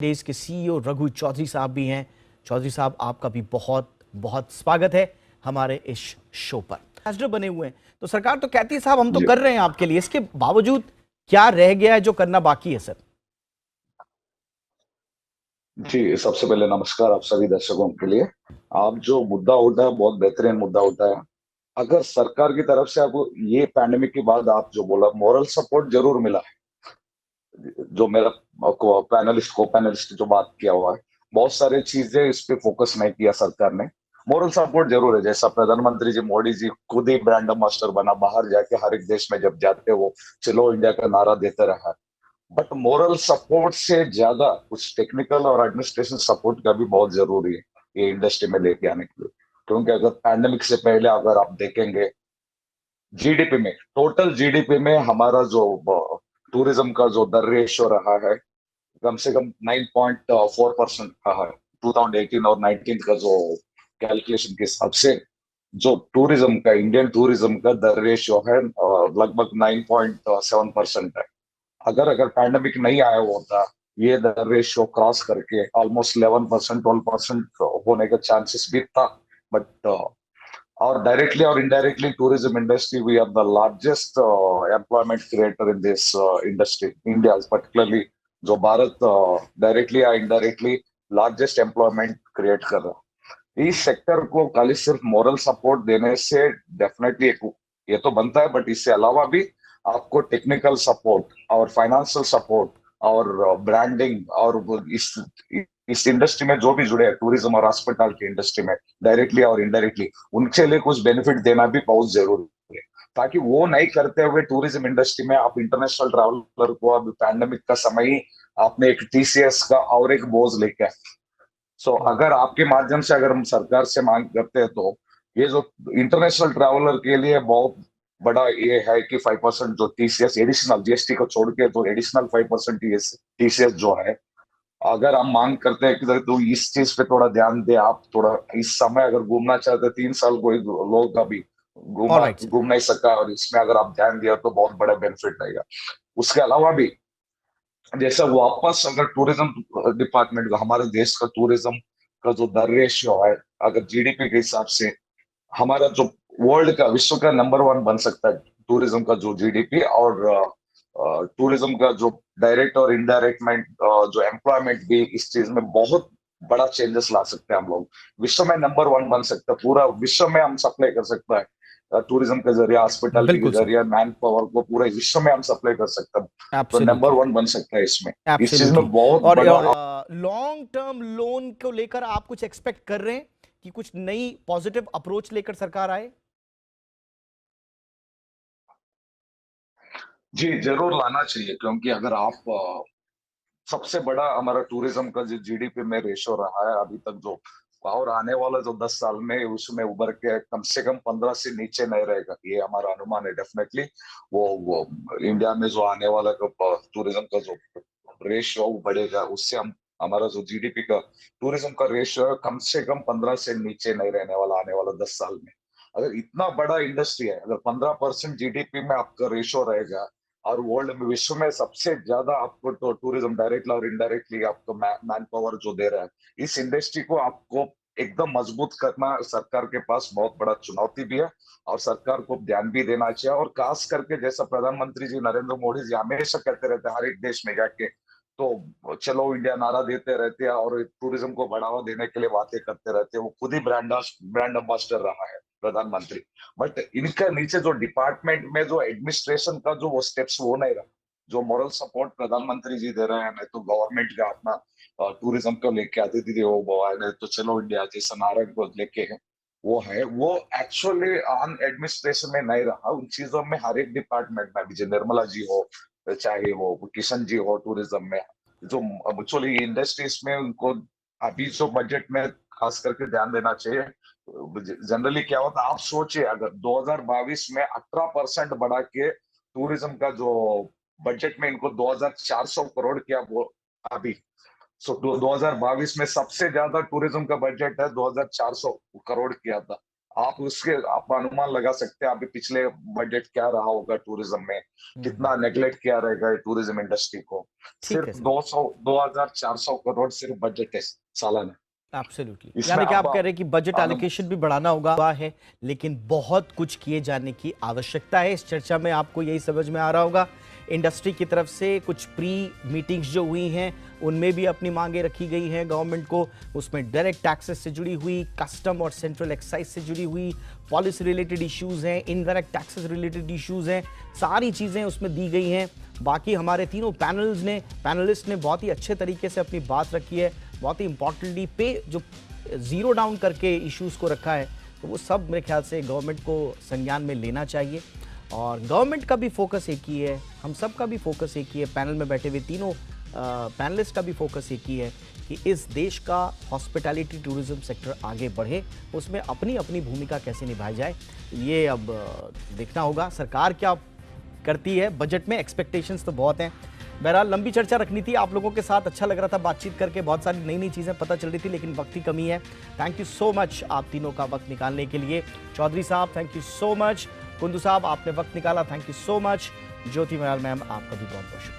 देश के सीईओ रघु चौधरी साहब भी हैं। चौधरी साहब, आपका भी बहुत बहुत स्वागत है हमारे इस शो पर। एम्बेसडर बने हुए हैं तो सरकार तो कहती है साहब हम तो जी कर रहे हैं आपके लिए, इसके बावजूद क्या रह गया है जो करना बाकी है सर? जी, सबसे पहले नमस्कार आप सभी दर्शकों के लिए। आप जो मुद्दा उठा है बहुत बेहतरीन मुद्दा उठा है। अगर सरकार की तरफ से आपको ये पैंडेमिक के बाद आप जो बोला मोरल सपोर्ट जरूर मिला है। जो मेरा को पैनलिस्ट जो बात किया हुआ है, बहुत सारी चीजें इस पे फोकस नहीं किया सरकार ने। मोरल सपोर्ट जरूर है, जैसा प्रधानमंत्री जी मोदी जी खुद ही ब्रांड एम्बेसडर बना, बाहर जाके हर एक देश में जब जाते वो चलो इंडिया का नारा देते रहा। बट मोरल सपोर्ट से ज्यादा कुछ टेक्निकल और एडमिनिस्ट्रेशन सपोर्ट का भी बहुत जरूरी है ये इंडस्ट्री में लेके आने के लिए। क्योंकि अगर पैंडेमिक से पहले अगर आप देखेंगे जीडीपी में, टोटल जीडीपी में हमारा जो टूरिज्म का जो दर रेशियो रहा है, कम से कम 9.4% रहा है 2018 और 19 का जो कैलकुलेशन के हिसाब से। जो टूरिज्म का, इंडियन टूरिज्म का दर रेशियो है लगभग 9.7% है। अगर अगर पैंडेमिक नहीं आया होता, ये दर रेशियो क्रॉस करके ऑलमोस्ट 11% 12% होने का चांसेस भी था। बट और डायरेक्टली और indirectly tourism industry we are the largest employment creator in this industry India particularly. जो भारत डायरेक्टली या इनडायरेक्टली लार्जेस्ट एम्प्लॉयमेंट क्रिएट कर रहा है। इस सेक्टर को खाली सिर्फ मोरल सपोर्ट देने से डेफिनेटली ये तो बनता है, बट इससे अलावा भी आपको टेक्निकल सपोर्ट और फाइनेंशियल सपोर्ट और ब्रांडिंग और इस इंडस्ट्री में जो भी जुड़े हैं टूरिज्म और हॉस्पिटैलिटी इंडस्ट्री में डायरेक्टली और इनडायरेक्टली, उनके लिए कुछ बेनिफिट देना भी बहुत जरूरी है। ताकि वो नहीं करते हुए टूरिज्म इंडस्ट्री में आप इंटरनेशनल ट्रैवलर को अभी पैंडेमिक का समय ही आपने एक टीसीएस का और एक बोझ लेके आए। सो अगर आपके माध्यम से अगर हम सरकार से मांग करते हैं तो ये जो इंटरनेशनल ट्रैवलर के लिए बहुत बड़ा ये है कि 5% जो टीसीएस एडिशनल जीएसटी को छोड़ के तो एडिशनल 5% टीसीएस जो है, अगर हम मांग करते हैं कि तो इस चीज पे थोड़ा ध्यान दे। आप थोड़ा इस समय अगर घूमना चाहते हैं, 3 साल कोई लोग अभी ऑलराइट सर। घूम नहीं सका, और इसमें अगर आप ध्यान दिया तो बहुत बड़ा बेनिफिट रहेगा। उसके अलावा भी जैसे वापस अगर टूरिज्म डिपार्टमेंट का, हमारे देश का टूरिज्म का जो दर रेशियो है, अगर जीडीपी के हिसाब से हमारा जो वर्ल्ड का, विश्व का नंबर 1 बन सकता है टूरिज्म का जो जीडीपी। और टूरिज्म का जो डायरेक्ट और इनडायरेक्ट में जो एम्प्लॉयमेंट भी इस चीज में बहुत बड़ा चेंजेस ला सकते हैं हम लोग। विश्व में नंबर 1 बन सकता है, पूरा विश्व में हम सप्लाई कर सकता है टूरिज्म के जरिए, हॉस्पिटैलिटी के बिल्कुल सर। जरिए, मैन पावर को पूरे विश्व में हम सप्लाई कर सकते हैं। तो नंबर एब्सोल्युटली। 1 बन सकता है इसमें। इस चीज एब्सोल्युटली। में बहुत और बड़ा। लॉन्ग टर्म लोन को लेकर आप कुछ एक्सपेक्ट कर रहे हैं कि कुछ नई पॉजिटिव अप्रोच लेकर सरकार आए? जी जरूर लाना चाहिए, क्योंकि अगर आप सबसे बड़ा हमारा टूरिज्म का जो जीडीपी में रेशो रहा है अभी तक, जो और आने वाला जो 10 साल में उसमें उभर के कम से कम 15 से नीचे नहीं रहेगा, ये हमारा अनुमान है डेफिनेटली। वो इंडिया में जो आने वाला टूरिज्म का जो रेशियो बढ़ेगा, उससे हम हमारा जो जीडीपी का टूरिज्म का रेशियो है कम से कम 15 से नीचे नहीं रहने वाला आने वाला 10 साल में। अगर इतना बड़ा इंडस्ट्री है, अगर 15% जीडीपी में आपका रेशियो रहेगा, और वर्ल्ड में, विश्व में सबसे ज्यादा आपको तो टूरिज्म डायरेक्टली और इनडायरेक्टली आपको मैन पावर जो दे रहा है, इस इंडस्ट्री को आपको एकदम मजबूत करना सरकार के पास बहुत बड़ा चुनौती भी है। और सरकार को ध्यान भी देना चाहिए, और खास करके जैसा प्रधानमंत्री जी नरेंद्र मोदी जी हमेशा कहते रहते हैं हर एक देश में जाके, तो चलो इंडिया नारा देते रहते हैं और टूरिज्म को बढ़ावा देने के लिए बातें करते रहते हैं। वो खुद ही ब्रांड एम्बेसडर रहा है प्रधानमंत्री। बट इनका नीचे जो डिपार्टमेंट में जो एडमिनिस्ट्रेशन का जो वो स्टेप्स वो नहीं रहा। जो मॉरल सपोर्ट प्रधानमंत्री जी दे रहे हैं, नहीं तो गवर्नमेंट का अपना टूरिज्म को लेके आती थी वो है, नहीं तो चलो इंडिया जैसा नारा को लेके है, वो एक्चुअली ऑन एडमिनिस्ट्रेशन में नहीं रहा। उन चीजों में हर एक डिपार्टमेंट में, अभी निर्मला जी हो, चाहे वो किशन जी हो, टूरिज्म में जो एक्चुअली इंडस्ट्रीज में, उनको अभी जो बजट में खास करके ध्यान देना चाहिए। जनरली क्या होता है, आप सोचिए अगर 2022 में 18% बढ़ा के टूरिज्म का जो बजट में इनको 2400 करोड़ किया वो अभी। सो 2022 में सबसे ज्यादा टूरिज्म का बजट है 2400 करोड़ किया था। आप उसके आप अनुमान लगा सकते हैं, अभी पिछले बजट क्या रहा होगा टूरिज्म में, कितना नेग्लेक्ट किया रहेगा टूरिज्म इंडस्ट्री को। ठीक है सिर्फ सर। 2400 करोड़ सिर्फ बजट है सालाना। एब्सोल्युटली, इसमें यानी कि आप अब कह रहे हैं कि बजट अनु- एलोकेशन भी बढ़ाना होगा हुआ है, लेकिन बहुत कुछ किए जाने की आवश्यकता है। इस चर्चा में आपको यही समझ में आ रहा होगा, इंडस्ट्री की तरफ से कुछ प्री मीटिंग्स जो हुई हैं उनमें भी अपनी मांगे रखी गई हैं गवर्नमेंट को। उसमें डायरेक्ट टैक्सेस से जुड़ी हुई, कस्टम और सेंट्रल एक्साइज से जुड़ी हुई, पॉलिसी रिलेटेड इश्यूज हैं, इनडायरेक्ट टैक्सेस रिलेटेड इश्यूज हैं, सारी चीज़ें उसमें दी गई हैं। बाकी हमारे तीनों पैनलिस्ट ने बहुत ही अच्छे तरीके से अपनी बात रखी है। बहुत ही इंपॉर्टेंटली पे जो जीरो डाउन करके इश्यूज को रखा है, तो वो सब मेरे ख्याल से गवर्नमेंट को संज्ञान में लेना चाहिए। और गवर्नमेंट का भी फोकस एक ही है, हम सब का भी फोकस एक ही है, पैनल में बैठे हुए तीनों पैनलिस्ट का भी फोकस एक ही है कि इस देश का हॉस्पिटैलिटी टूरिज्म सेक्टर आगे बढ़े, उसमें अपनी अपनी भूमिका कैसे निभाई जाए, ये अब देखना होगा सरकार क्या करती है। बजट में एक्सपेक्टेशंस तो बहुत हैं। बहरहाल लंबी चर्चा रखनी थी, आप लोगों के साथ अच्छा लग रहा था बातचीत करके, बहुत सारी नई नई चीज़ें पता चल रही थी, लेकिन वक्त की कमी है। थैंक यू सो मच आप तीनों का वक्त निकालने के लिए। चौधरी साहब thank you so much, Kundu साहब आपने वक्त निकाला, thank you so much. Jyoti Mayal ma'am आपका भी बहुत बहुत शुक्रिया।